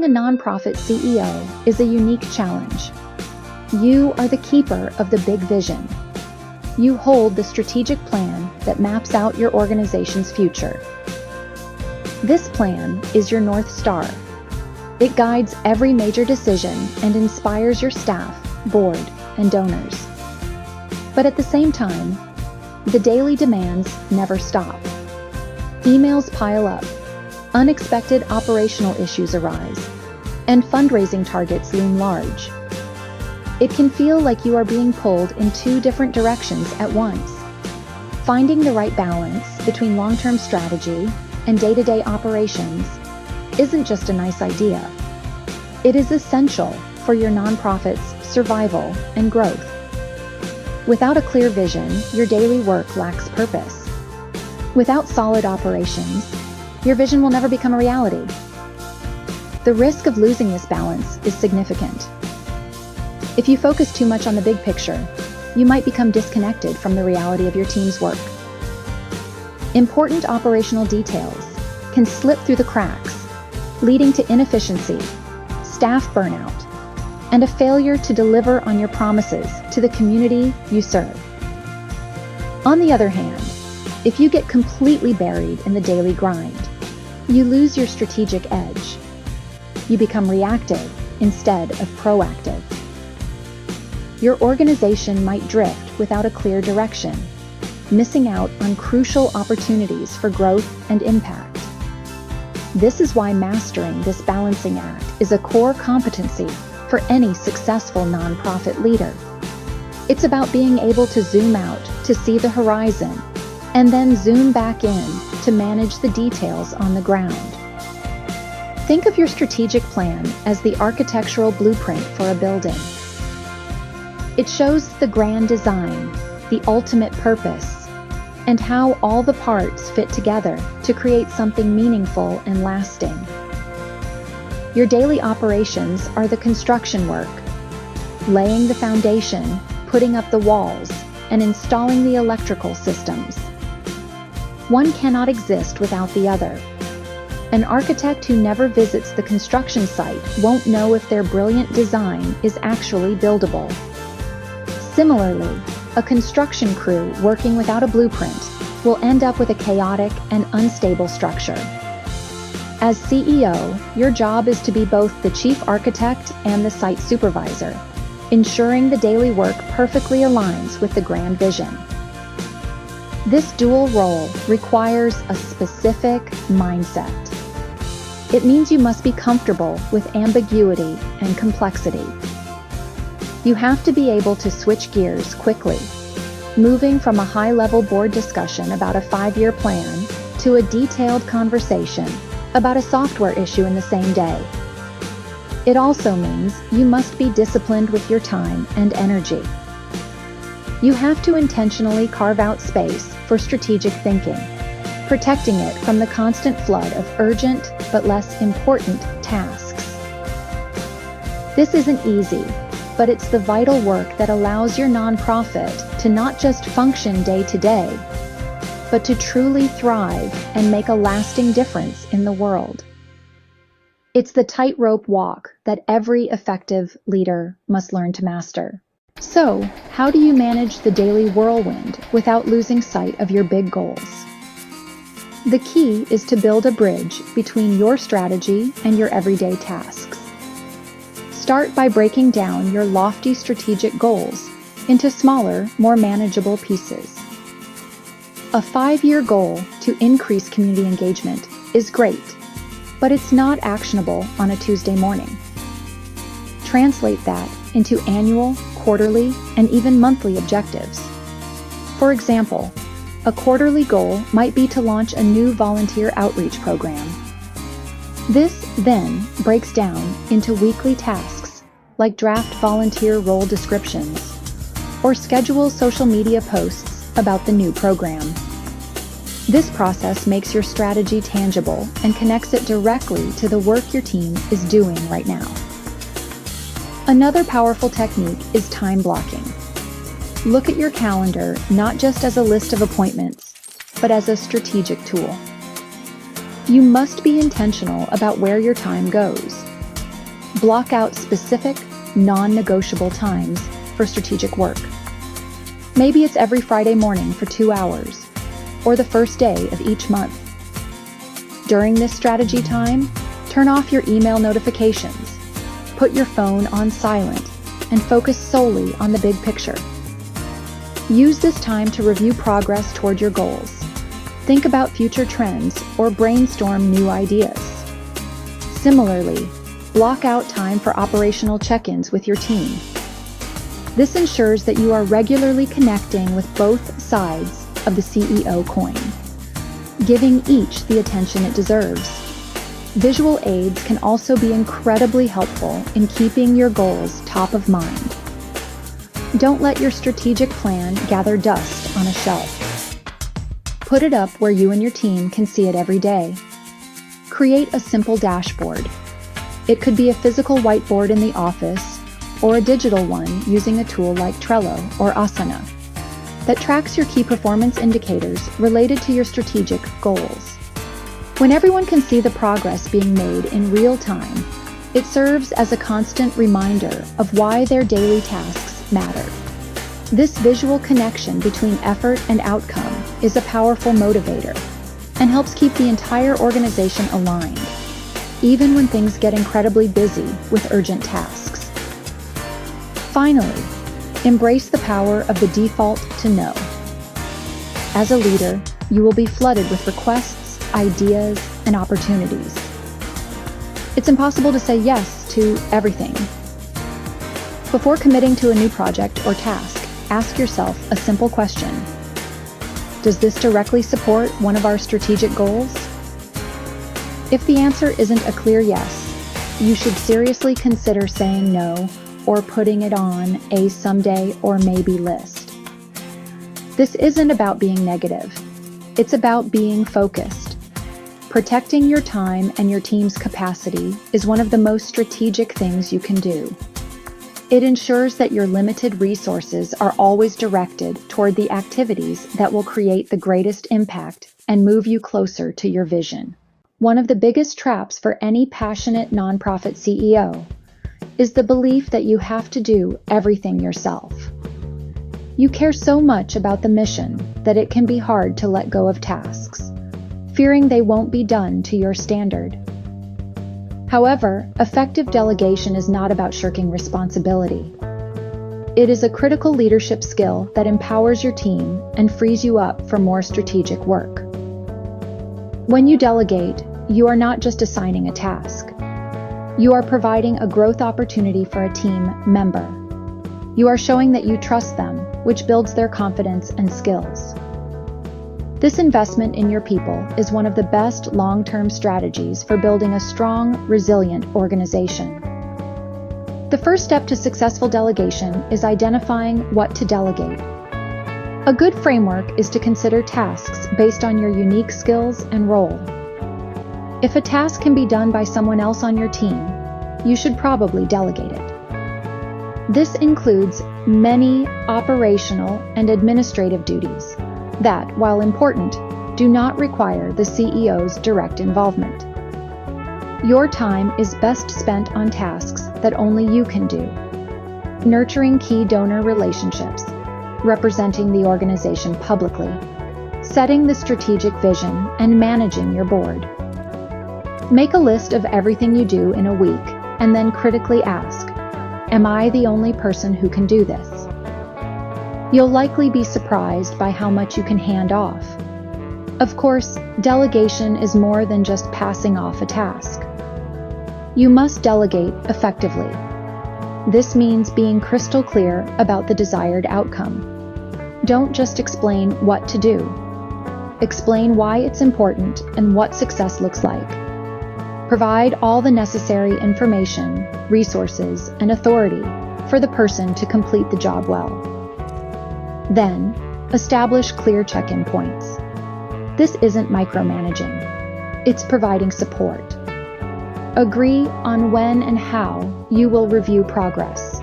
a nonprofit CEO is a unique challenge. You are the keeper of the big vision. You hold the strategic plan that maps out your organization's future. This plan is your North Star. It guides every major decision and inspires your staff, board, and donors. But at the same time, the daily demands never stop. Emails pile up, unexpected operational issues arise, and fundraising targets loom large. It can feel like you are being pulled in two different directions at once. Finding the right balance between long-term strategy and day-to-day operations isn't just a nice idea. It is essential for your nonprofit's survival and growth. Without a clear vision, your daily work lacks purpose. Without solid operations, your vision will never become a reality. The risk of losing this balance is significant. If you focus too much on the big picture, you might become disconnected from the reality of your team's work. Important operational details can slip through the cracks, leading to inefficiency, staff burnout, and a failure to deliver on your promises to the community you serve. On the other hand, if you get completely buried in the daily grind, you lose your strategic edge. You become reactive instead of proactive. Your organization might drift without a clear direction, missing out on crucial opportunities for growth and impact. This is why mastering this balancing act is a core competency for any successful nonprofit leader. It's about being able to zoom out to see the horizon and then zoom back in to manage the details on the ground. Think of your strategic plan as the architectural blueprint for a building. It shows the grand design, the ultimate purpose, and how all the parts fit together to create something meaningful and lasting. Your daily operations are the construction work, laying the foundation, putting up the walls, and installing the electrical systems. One cannot exist without the other. An architect who never visits the construction site won't know if their brilliant design is actually buildable. Similarly, a construction crew working without a blueprint will end up with a chaotic and unstable structure. As CEO, your job is to be both the chief architect and the site supervisor, ensuring the daily work perfectly aligns with the grand vision. This dual role requires a specific mindset. It means you must be comfortable with ambiguity and complexity. You have to be able to switch gears quickly, moving from a high-level board discussion about a 5-year plan to a detailed conversation about a software issue in the same day. It also means you must be disciplined with your time and energy. You have to intentionally carve out space for strategic thinking, protecting it from the constant flood of urgent but less important tasks. This isn't easy, but it's the vital work that allows your nonprofit to not just function day to day, but to truly thrive and make a lasting difference in the world. It's the tightrope walk that every effective leader must learn to master. So, how do you manage the daily whirlwind without losing sight of your big goals? The key is to build a bridge between your strategy and your everyday tasks. Start by breaking down your lofty strategic goals into smaller, more manageable pieces. A 5-year goal to increase community engagement is great, but it's not actionable on a Tuesday morning. Translate that into annual, quarterly, and even monthly objectives. For example, a quarterly goal might be to launch a new volunteer outreach program. This then breaks down into weekly tasks like draft volunteer role descriptions or schedule social media posts about the new program. This process makes your strategy tangible and connects it directly to the work your team is doing right now. Another powerful technique is time blocking. Look at your calendar not just as a list of appointments, but as a strategic tool. You must be intentional about where your time goes. Block out specific, non-negotiable times for strategic work. Maybe it's every Friday morning for 2 hours, or the first day of each month. During this strategy time, turn off your email notifications, put your phone on silent, and focus solely on the big picture. Use this time to review progress toward your goals. Think about future trends or brainstorm new ideas. Similarly, block out time for operational check-ins with your team. This ensures that you are regularly connecting with both sides of the CEO coin, giving each the attention it deserves. Visual aids can also be incredibly helpful in keeping your goals top of mind. Don't let your strategic plan gather dust on a shelf. Put it up where you and your team can see it every day. Create a simple dashboard. It could be a physical whiteboard in the office or a digital one using a tool like Trello or Asana that tracks your key performance indicators related to your strategic goals. When everyone can see the progress being made in real time, it serves as a constant reminder of why their daily tasks matter. This visual connection between effort and outcome is a powerful motivator and helps keep the entire organization aligned, even when things get incredibly busy with urgent tasks. Finally, embrace the power of the default to no. As a leader, you will be flooded with requests, ideas, and opportunities. It's impossible to say yes to everything. Before committing to a new project or task, ask yourself a simple question. Does this directly support one of our strategic goals? If the answer isn't a clear yes, you should seriously consider saying no or putting it on a someday or maybe list. This isn't about being negative. It's about being focused. Protecting your time and your team's capacity is one of the most strategic things you can do. It ensures that your limited resources are always directed toward the activities that will create the greatest impact and move you closer to your vision. One of the biggest traps for any passionate nonprofit CEO is the belief that you have to do everything yourself. You care so much about the mission that it can be hard to let go of tasks, fearing they won't be done to your standard. However, effective delegation is not about shirking responsibility. It is a critical leadership skill that empowers your team and frees you up for more strategic work. When you delegate, you are not just assigning a task. You are providing a growth opportunity for a team member. You are showing that you trust them, which builds their confidence and skills. This investment in your people is one of the best long-term strategies for building a strong, resilient organization. The first step to successful delegation is identifying what to delegate. A good framework is to consider tasks based on your unique skills and role. If a task can be done by someone else on your team, you should probably delegate it. This includes many operational and administrative duties that, while important, do not require the CEO's direct involvement. Your time is best spent on tasks that only you can do. Nurturing key donor relationships, representing the organization publicly, setting the strategic vision, and managing your board. Make a list of everything you do in a week and then critically ask, am I the only person who can do this? You'll likely be surprised by how much you can hand off. Of course, delegation is more than just passing off a task. You must delegate effectively. This means being crystal clear about the desired outcome. Don't just explain what to do. Explain why it's important and what success looks like. Provide all the necessary information, resources, and authority for the person to complete the job well. Then, establish clear check-in points. This isn't micromanaging. It's providing support. Agree on when and how you will review progress.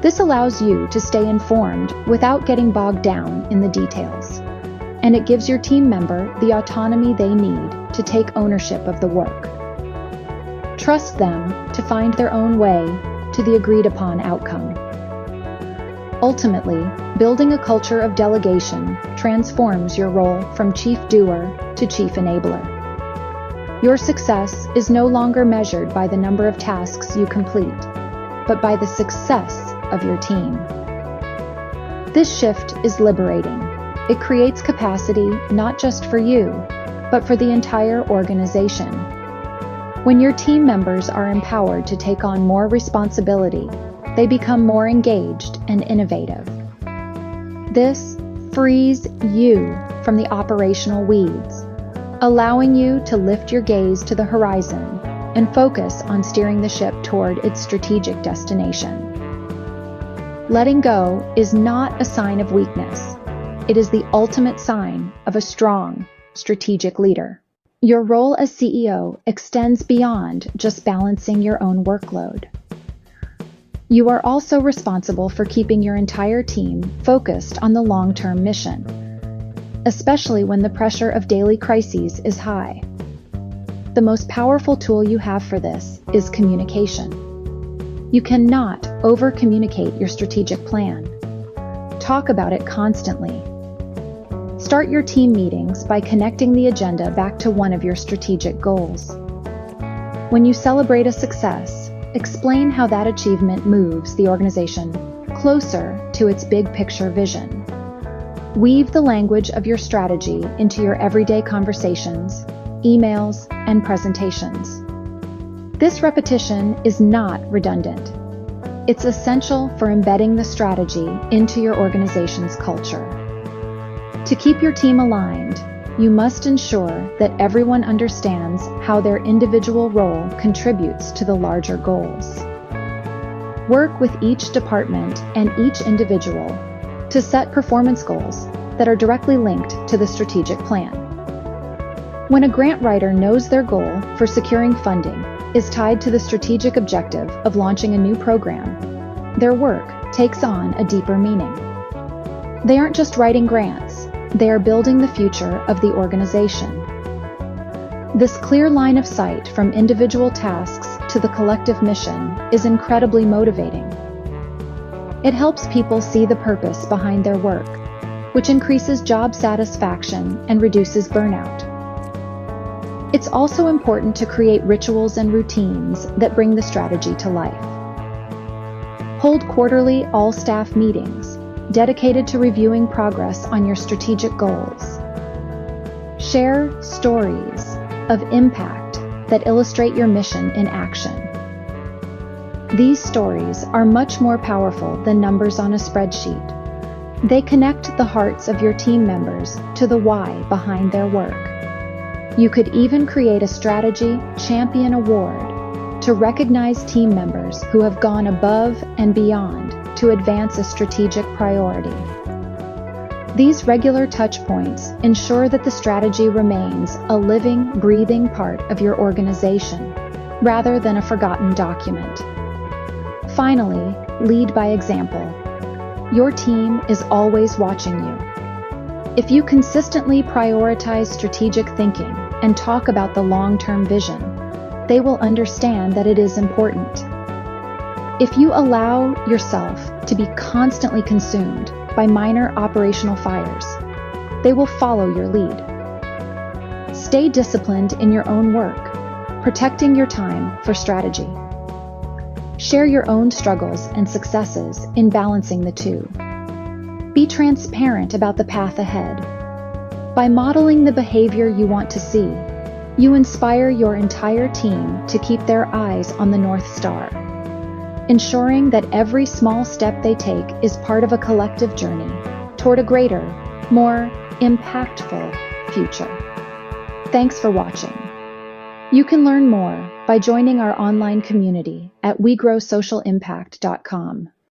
This allows you to stay informed without getting bogged down in the details, and it gives your team member the autonomy they need to take ownership of the work. Trust them to find their own way to the agreed-upon outcome. Ultimately, building a culture of delegation transforms your role from chief doer to chief enabler. Your success is no longer measured by the number of tasks you complete, but by the success of your team. This shift is liberating. It creates capacity not just for you, but for the entire organization. When your team members are empowered to take on more responsibility, they become more engaged and innovative. This frees you from the operational weeds, allowing you to lift your gaze to the horizon and focus on steering the ship toward its strategic destination. Letting go is not a sign of weakness. It is the ultimate sign of a strong, strategic leader. Your role as CEO extends beyond just balancing your own workload. You are also responsible for keeping your entire team focused on the long-term mission, especially when the pressure of daily crises is high. The most powerful tool you have for this is communication. You cannot over-communicate your strategic plan. Talk about it constantly. Start your team meetings by connecting the agenda back to one of your strategic goals. When you celebrate a success, explain how that achievement moves the organization closer to its big picture vision. Weave the language of your strategy into your everyday conversations, emails, and presentations. This repetition is not redundant. It's essential for embedding the strategy into your organization's culture. To keep your team aligned, you must ensure that everyone understands how their individual role contributes to the larger goals. Work with each department and each individual to set performance goals that are directly linked to the strategic plan. When a grant writer knows their goal for securing funding is tied to the strategic objective of launching a new program, their work takes on a deeper meaning. They aren't just writing grants, they are building the future of the organization. This clear line of sight from individual tasks to the collective mission is incredibly motivating. It helps people see the purpose behind their work, which increases job satisfaction and reduces burnout. It's also important to create rituals and routines that bring the strategy to life. Hold quarterly all-staff meetings dedicated to reviewing progress on your strategic goals. Share stories of impact that illustrate your mission in action. These stories are much more powerful than numbers on a spreadsheet. They connect the hearts of your team members to the why behind their work. You could even create a Strategy Champion Award to recognize team members who have gone above and beyond to advance a strategic priority. These regular touch points ensure that the strategy remains a living, breathing part of your organization, rather than a forgotten document. Finally, lead by example. Your team is always watching you. If you consistently prioritize strategic thinking and talk about the long-term vision, they will understand that it is important. If you allow yourself to be constantly consumed by minor operational fires, they will follow your lead. Stay disciplined in your own work, protecting your time for strategy. Share your own struggles and successes in balancing the two. Be transparent about the path ahead. By modeling the behavior you want to see, you inspire your entire team to keep their eyes on the North Star, ensuring that every small step they take is part of a collective journey toward a greater, more impactful future. Thanks for watching. You can learn more by joining our online community at wegrowsocialimpact.com.